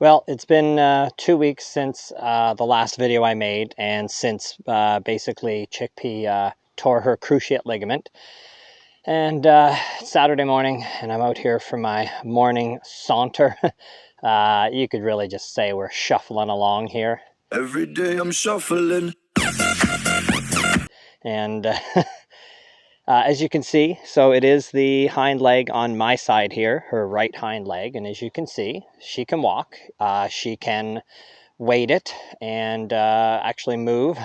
Well, it's been 2 weeks since the last video I made, and since basically Chickpea tore her cruciate ligament. And it's Saturday morning, and I'm out here for my morning saunter. You could really just say we're shuffling along here. Every day I'm shuffling. And as you can see, so it is the hind leg on my side here, her right hind leg. And as you can see, she can walk. She can weight it and actually move.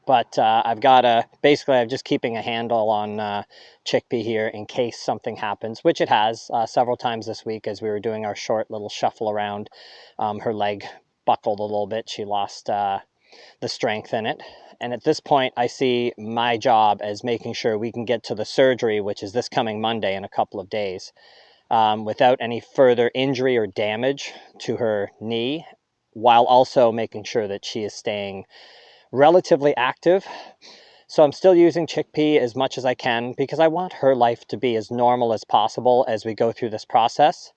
But I've got I'm just keeping a handle on Chickpea here in case something happens, which it has several times this week as we were doing our short little shuffle around. Her leg buckled a little bit. She lost the strength in it. And at this point, I see my job as making sure we can get to the surgery, which is this coming Monday in a couple of days, without any further injury or damage to her knee, while also making sure that she is staying relatively active. So I'm still using Chickpea as much as I can because I want her life to be as normal as possible as we go through this process.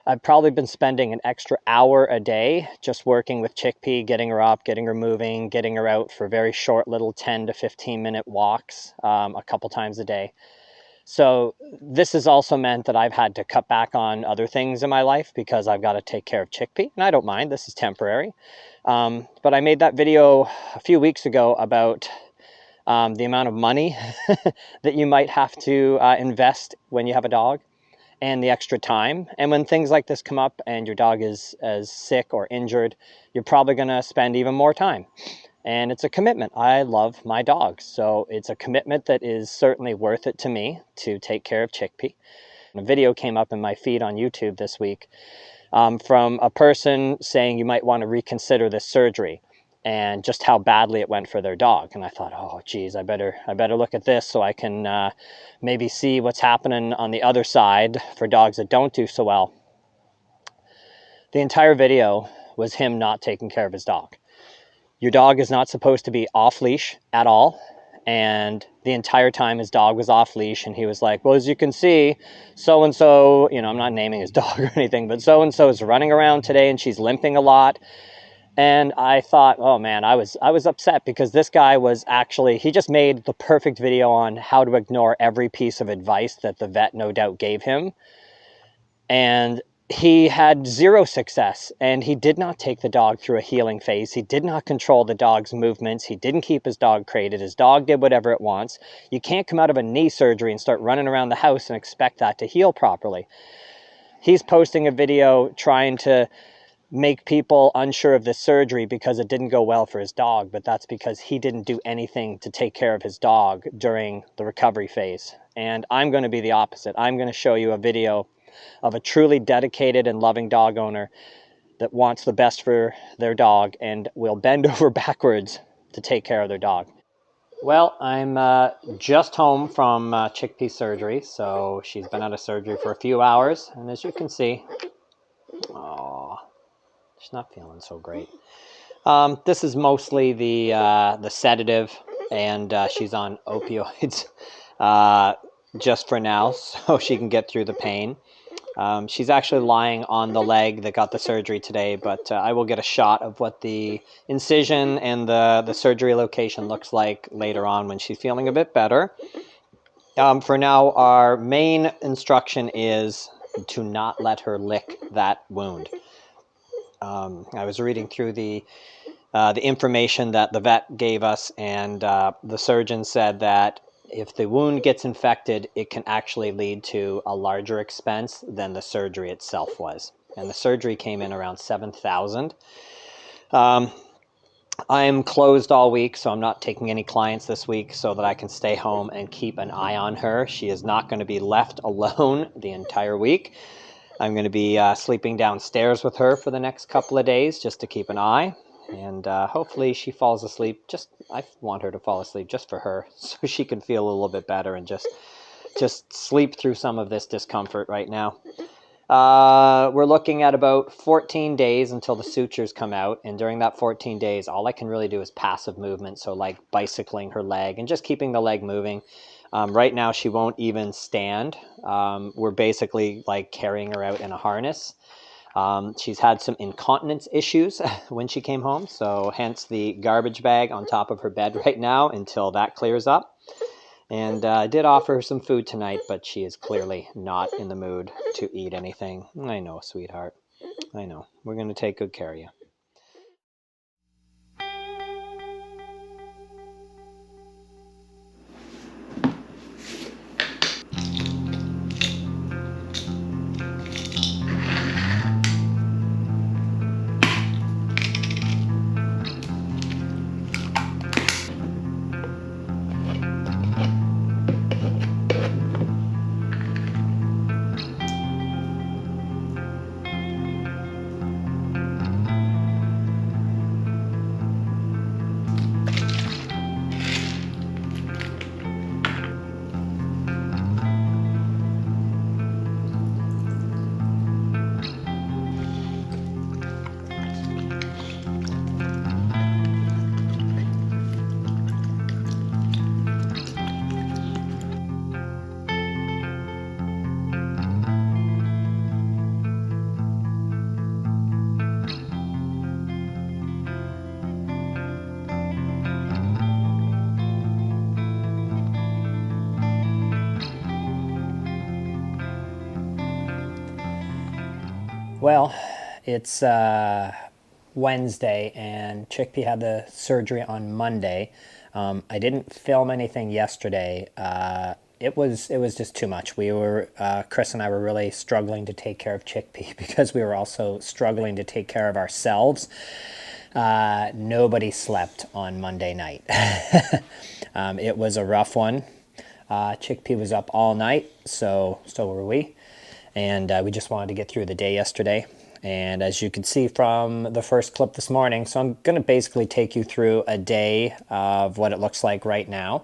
I've probably been spending an extra hour a day just working with Chickpea, getting her up, getting her moving, getting her out for very short little 10 to 15 minute walks a couple times a day. So this has also meant that I've had to cut back on other things in my life because I've got to take care of Chickpea, and I don't mind, this is temporary. But I made that video a few weeks ago about the amount of money that you might have to invest when you have a dog, and the extra time. And when things like this come up and your dog is as sick or injured, you're probably going to spend even more time. And it's a commitment. I love my dogs, so it's a commitment that is certainly worth it to me to take care of Chickpea. A video came up in my feed on YouTube this week from a person saying you might want to reconsider this surgery and just how badly it went for their dog. And I thought, oh geez, I better look at this so I can maybe see what's happening on the other side for dogs that don't do so well. The entire video was him not taking care of his dog. Your dog is not supposed to be off leash at all. And the entire time his dog was off leash, and he was like, well, as you can see, so-and-so, I'm not naming his dog or anything, but so-and-so is running around today and she's limping a lot. And I thought, oh man, I was upset because this guy was actually, he just made the perfect video on how to ignore every piece of advice that the vet no doubt gave him. And he had zero success, and he did not take the dog through a healing phase. He did not control the dog's movements. He didn't keep his dog crated. His dog did whatever it wants. You can't come out of a knee surgery and start running around the house and expect that to heal properly. He's posting a video trying to make people unsure of this surgery because it didn't go well for his dog, but that's because he didn't do anything to take care of his dog during the recovery phase. And I'm going to be the opposite. I'm going to show you a video of a truly dedicated and loving dog owner that wants the best for their dog and will bend over backwards to take care of their dog. Well, I'm just home from Chickpea surgery, so she's been out of surgery for a few hours, and as you can see, oh, she's not feeling so great. This is mostly the sedative, and she's on opioids just for now, so she can get through the pain. She's actually lying on the leg that got the surgery today, but I will get a shot of what the incision and the surgery location looks like later on when she's feeling a bit better. For now, our main instruction is to not let her lick that wound. I was reading through the information that the vet gave us, and the surgeon said that if the wound gets infected, it can actually lead to a larger expense than the surgery itself was. And the surgery came in around $7,000. I'm closed all week, so I'm not taking any clients this week so that I can stay home and keep an eye on her. She is not going to be left alone the entire week. I'm going to be sleeping downstairs with her for the next couple of days just to keep an eye. And hopefully she falls asleep. I want her to fall asleep just for her, so she can feel a little bit better and just sleep through some of this discomfort right now. We're looking at about 14 days until the sutures come out, and during that 14 days, all I can really do is passive movement, so like bicycling her leg and just keeping the leg moving. Right now, she won't even stand. We're basically like carrying her out in a harness. She's had some incontinence issues when she came home, so hence the garbage bag on top of her bed right now until that clears up. And I did offer her some food tonight, but she is clearly not in the mood to eat anything. I know, sweetheart. I know. We're going to take good care of you. Well, it's Wednesday, and Chickpea had the surgery on Monday. I didn't film anything yesterday. It was just too much. Chris and I were really struggling to take care of Chickpea because we were also struggling to take care of ourselves. Nobody slept on Monday night. It was a rough one. Chickpea was up all night, so were we. And we just wanted to get through the day yesterday. And as you can see from the first clip this morning, so I'm going to basically take you through a day of what it looks like right now,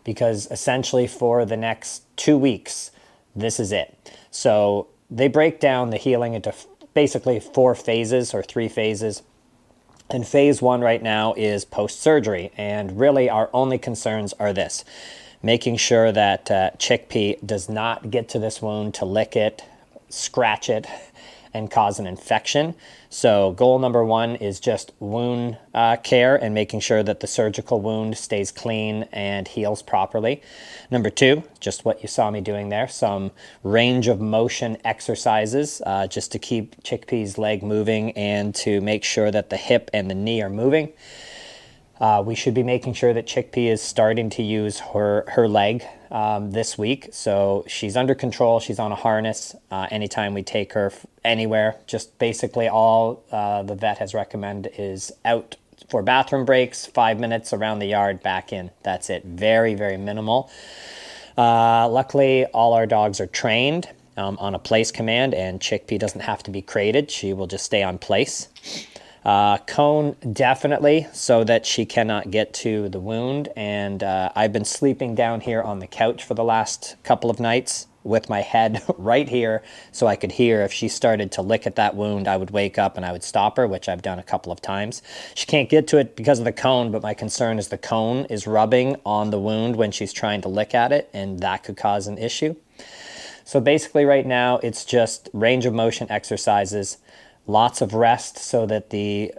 because essentially for the next 2 weeks, this is it. So they break down the healing into basically 4 phases or 3 phases. And phase 1 right now is post-surgery. And really our only concerns are this: making sure that Chickpea does not get to this wound to lick it, scratch it, and cause an infection. So goal number 1 is just wound care and making sure that the surgical wound stays clean and heals properly. Number 2, just what you saw me doing there, some range of motion exercises just to keep Chickpea's leg moving and to make sure that the hip and the knee are moving. We should be making sure that Chickpea is starting to use her leg this week. So she's under control. She's on a harness anytime we take her anywhere. Just basically all the vet has recommended is out for bathroom breaks, 5 minutes around the yard, back in. That's it. Very, very minimal. Luckily, all our dogs are trained on a place command, and Chickpea doesn't have to be crated. She will just stay on place. Cone definitely, so that she cannot get to the wound. And I've been sleeping down here on the couch for the last couple of nights with my head right here, so I could hear if she started to lick at that wound. I would wake up and I would stop her, which I've done a couple of times. She can't get to it because of the cone, but my concern is the cone is rubbing on the wound when she's trying to lick at it, and that could cause an issue. So basically right now it's just range of motion exercises, lots of rest so that the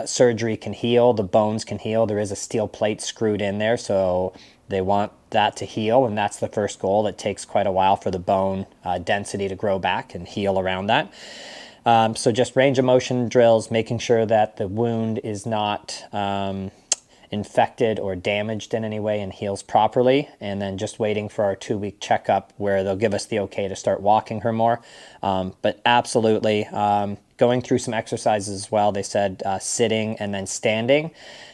surgery can heal, the bones can heal. There is a steel plate screwed in there, so they want that to heal, and that's the first goal. It takes quite a while for the bone density to grow back and heal around that. So just range of motion drills, making sure that the wound is not infected or damaged in any way and heals properly, and then just waiting for our 2-week checkup where they'll give us the okay to start walking her more. But absolutely going through some exercises as well. They said sitting and then standing,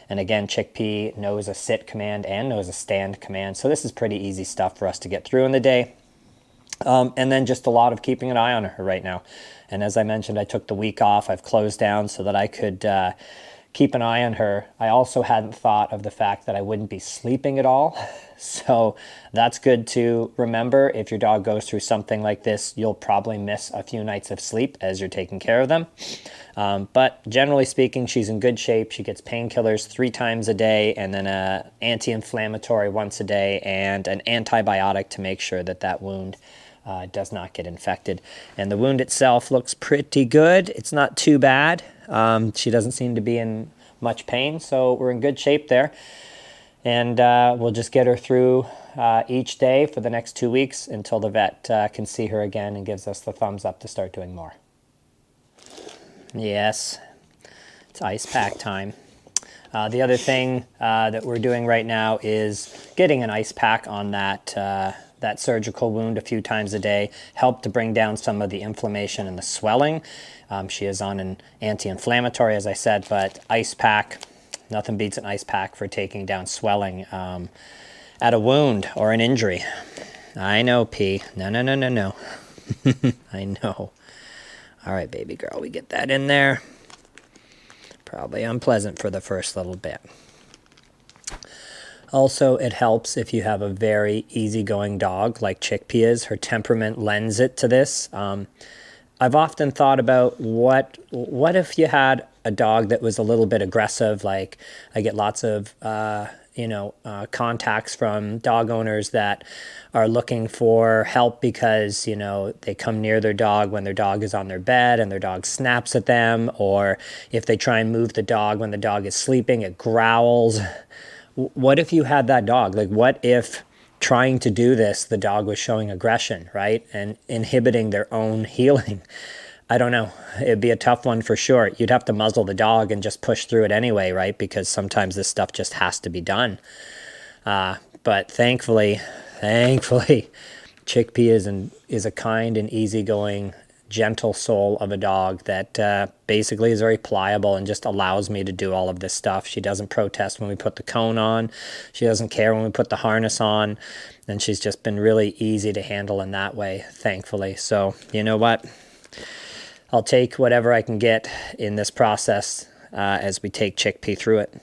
and again Chickpea knows a sit command and knows a stand command, so this is pretty easy stuff for us to get through in the day. And then just a lot of keeping an eye on her right now. And as I mentioned, I took the week off. I've closed down so that I could keep an eye on her. I also hadn't thought of the fact that I wouldn't be sleeping at all. So that's good to remember. If your dog goes through something like this, you'll probably miss a few nights of sleep as you're taking care of them. But generally speaking, she's in good shape. She gets painkillers 3 times a day, and then an anti-inflammatory once a day, and an antibiotic to make sure that that wound does not get infected. And the wound itself looks pretty good. It's not too bad. She doesn't seem to be in much pain, so we're in good shape there. And we'll just get her through each day for the next 2 weeks until the vet can see her again and gives us the thumbs up to start doing more. Yes, it's ice pack time. The other thing that we're doing right now is getting an ice pack on that surgical wound a few times a day, help to bring down some of the inflammation and the swelling. She is on an anti-inflammatory, as I said, but ice pack, nothing beats an ice pack for taking down swelling at a wound or an injury. I know, P. No. I know. All right, baby girl, we get that in there. Probably unpleasant for the first little bit. Also, it helps if you have a very easygoing dog like Chickpea is. Her temperament lends it to this. I've often thought about what if you had a dog that was a little bit aggressive. Like I get lots of contacts from dog owners that are looking for help because they come near their dog when their dog is on their bed and their dog snaps at them, or if they try and move the dog when the dog is sleeping, it growls. What if you had that dog? Like, what if trying to do this, the dog was showing aggression, right? And inhibiting their own healing? I don't know. It'd be a tough one for sure. You'd have to muzzle the dog and just push through it anyway, right? Because sometimes this stuff just has to be done. But thankfully, Chickpea is a kind and easygoing, gentle soul of a dog that basically is very pliable and just allows me to do all of this stuff. She doesn't protest when we put the cone on. She doesn't care when we put the harness on. And she's just been really easy to handle in that way, thankfully. So, you know what? I'll take whatever I can get in this process as we take Chickpea through it.